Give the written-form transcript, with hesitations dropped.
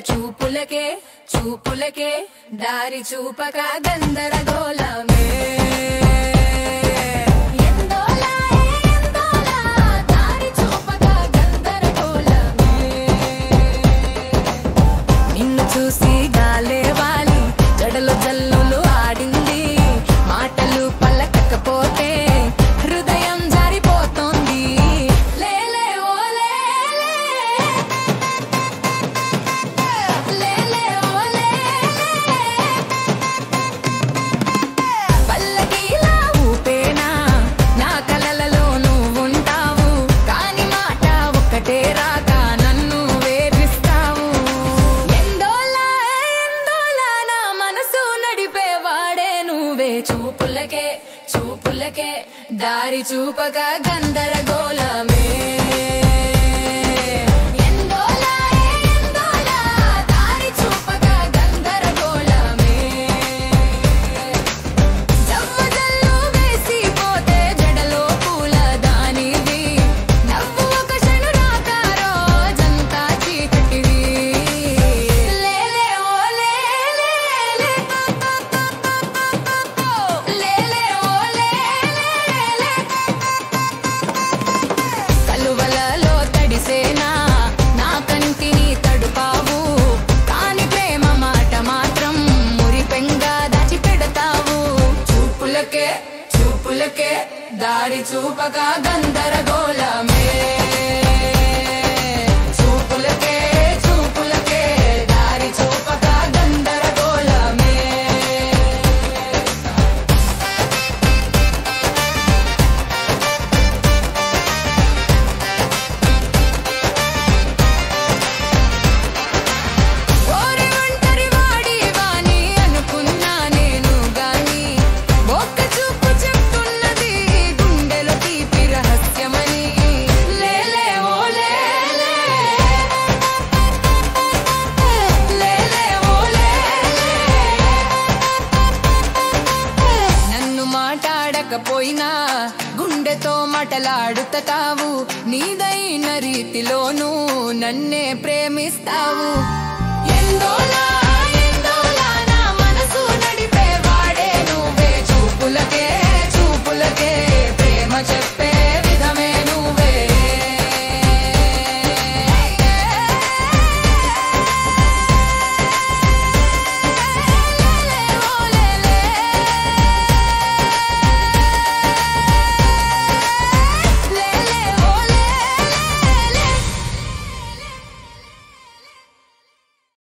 చూపులకే చూపులకే దారి చూపక గందరగోళమే ఎందోలా ఎందోలా దారి చూపక గందరగోళమే నిన్ను చూసి గాలే వాలి జడలు జల్లులు ఆడింది మాటలు పలకకపోతే హృదయం జారిపోతోంది లేలే ఓ లేలే లేలే ఓ లేలే పల్లకిలా ఊపేనా నా కలలలో నువ్వుంటావు కాని మాట ఒక్కటే రాక నన్ను వేధిస్తావు ఎందోలా ఎందోలా నా మనసు నడిపేవాడే నువ్వే చూపులకే చూపులకే దారి చూపక గందరగోళమే ఎందోలా ఎందోలా దారి చూపక గందరగోళమే జవ్వజల్లు వేసిపోతే జడలో పూల దానివి నవ్వు ఒక క్షణురాక రోజంతా చీకటివి లేలే ఓ లేలే లేలే ఓ లేలే కలువలలో తడిసేనా నా కంటిని తడుపావు కాని ప్రేమ మాట మాత్రం మురిపెంగా దాచిపెడతావు చూపులకే చూపులకే దారి చూపక గందరగోళమే చూపులకే చూపులకే దారి చూపక గందరగోళమే ఓరి ఒంటరి వాడివాని అనుకున్నా నేను గాని ఒక్క చూపు చెప్తున్నది గుండెలో తీపి రహస్యమని లేలే ఓ లేలే లేలే ఓ లేలే నన్ను మాట్లాడకపోయినా గుండెతో మాటలాడుతావు నీదైన రీతిలోనూ నన్నే ప్రేమిస్తావు ఎందోలా